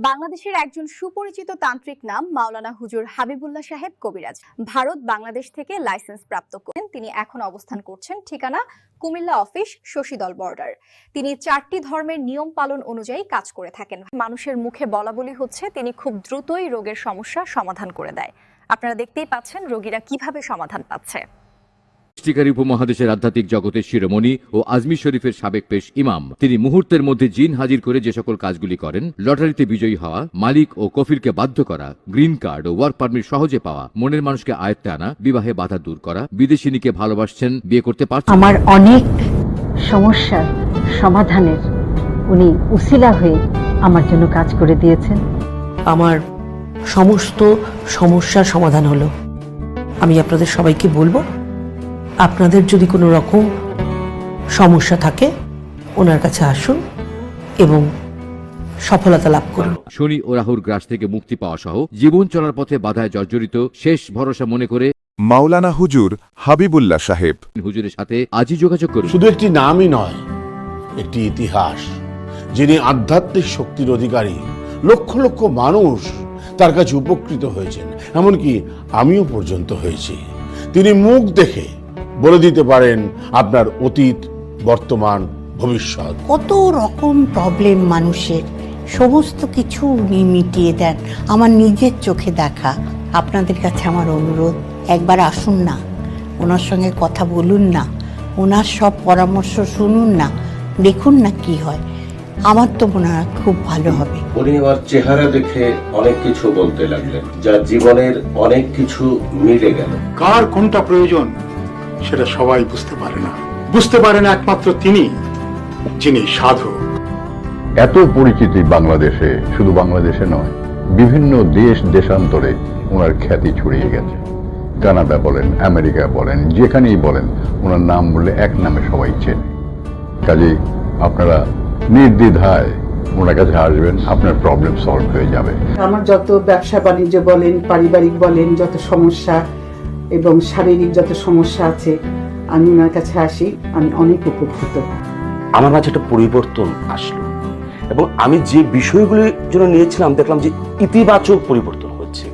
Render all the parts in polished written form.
বাংলাদেশের একজন সুপরিচিত তান্ত্রিক নাম মাওলানা হুজুর হাবিবুল্লাহ সাহেব কবিরাজ। ভারত বাংলাদেশ থেকে লাইসেন্স প্রাপ্ত করেন। তিনি এখন অবস্থান করছেন ঠিকানা কুমিল্লা অফিস, শশীদল বর্ডার। তিনি 4টি ধর্মের নিয়ম পালন অনুযায়ী কাজ করে থাকেন। মানুষের মুখে বলা বলি হচ্ছে তিনি খুব দ্রুতই রোগের সমস্যা সমাধান করে দেয়। আপনারা দেখতেই পাচ্ছেন রোগীরা কিভাবে সমাধান পাচ্ছে। সৃষ্টিকারী উপমহাদেশের আধ্যাত্মিক জগতের শিরোমণি ও আজমির শরীফের সাবেক পেশ ইমাম। তিনি মুহূর্তের মধ্যে জিন হাজির করে যে সকল কাজগুলি করেন, লটারিতে বিজয়ী হওয়া, মালিক ও কফিলকে বাধ্য করা, গ্রিন কার্ড ও ওয়ার্ক পারমিট সহজে পাওয়া, মনের মানুষকে আয়ত্তে আনা, বিবাহে বাধা দূর করা, বিদেশিনীকে ভালোবাসছেন, বিয়ে করতে পারছেন। আমার অনেক সমস্যার সমাধানের উনি উসিলা হয়ে আমার জন্য কাজ করে দিয়েছেন। আমার সমস্ত সমস্যার সমাধান হলো। আমি আপনাদের সবাইকে বলবো, আপনাদের যদি কোনো রকম সমস্যা থাকে ওনার কাছে আসুন এবং সফলতা লাভ করুন। শনি ও রাহুর গ্রাস থেকে মুক্তি পাওয়া সহ জীবন চলার পথে বাধায় জর্জরিত শেষ ভরসা মনে করে মাওলানা হুজুর হাবিবুল্লাহ সাহেব হুজুরের সাথে আজই যোগাযোগ করুন। শুধু একটি নামই নয়, একটি ইতিহাস। যিনি আধ্যাত্মিক শক্তির অধিকারী, লক্ষ লক্ষ মানুষ তার কাছে উপকৃত হয়েছেন, এমনকি আমিও পর্যন্ত হয়েছি। তিনি মুখ দেখে বলে দিতে পারেন আপনার অতীত, বর্তমান, ভবিষ্যৎ। কত রকম প্রবলেম মানুষের, সমস্ত কিছু উনি মিটিয়ে দেন। আমার নিজের চোখে দেখা। আপনাদের কাছে আমার অনুরোধ, একবার আসুন না, ওনার সঙ্গে কথা বলুন না, ওনার সব পরামর্শ শুনুন না, দেখুন না কি হয়। আমার তো মনে হয় খুব ভালো হবে। উনি আমার চেহারা দেখে অনেক কিছু বলতে লাগলেন, যা জীবনের অনেক কিছু মিলে গেল। কার কোনটা প্রয়োজন সেটা সবাই বুঝতে পারে না। বুঝতে পারেন একমাত্র তিনি, যিনি সাধু। এত পরিচিতি বাংলাদেশে, শুধু বাংলাদেশে নয়, বিভিন্ন দেশ দেশান্তরে ওনার খ্যাতি ছড়িয়ে গেছে। কানাডা বলেন, আমেরিকা বলেন, যেখানেই বলেন, ওনার নাম বললে এক নামে সবাই চেনে। কাজেই আপনারা নির্দ্বিধায় ওনার কাছে আসবেন, আপনার প্রবলেম সলভ হয়ে যাবে। আমার যত ব্যবসা বাণিজ্য বলেন, পারিবারিক বলেন, যত সমস্যা এবং শারীরিক যত সমস্যা আছে, আমি ওনার কাছে আসি, আমি অনেক উপকৃত। আমার মাঝে একটা পরিবর্তন আসলো এবং আমি যে বিষয়গুলির জন্য নিয়েছিলাম দেখলাম যে ইতিবাচক পরিবর্তন হচ্ছে।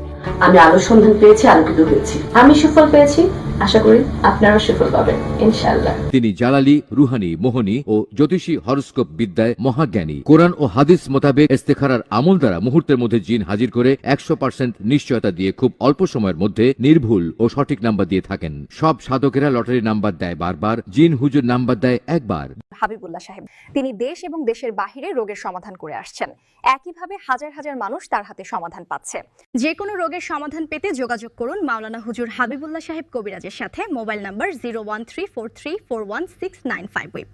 আমি আলোর সন্ধান পেয়েছি, আলোকিত হয়েছি। আমি সুফল পেয়েছি, আশা করি আপনারাও সুফল পাবেন ইনশাআল্লাহ। তিনি জালালি, রুহানি, মোহনী ও জ্যোতিষী হরস্কোপ বিদ্যায় মহাজ্ঞানী। কোরআন ও হাদিস মোতাবেক ইস্তেখারার আমল দ্বারা মুহূর্তের মধ্যে জিন হাজির করে 100% নিশ্চয়তা দিয়ে খুব অল্প সময়ের মধ্যে নির্ভুল ও সঠিক নাম্বার দিয়ে থাকেন। সব সাধকেরা লটারি নাম্বার দেয় বারবার, জিন হুজুর নাম্বার দেয় একবার। হাবিবুল্লাহ সাহেব তিনি দেশ এবং দেশের বাহিরে রোগের সমাধান করে আসছেন। একইভাবে হাজার হাজার মানুষ তার হাতে সমাধান পাচ্ছে। যে কোনো রোগের সমাধান পেতে যোগাযোগ করুন মাওলানা হুজুর হাবিবুল্লাহ সাহেব কবিরাজের সাথে। Mobile number 01343416958।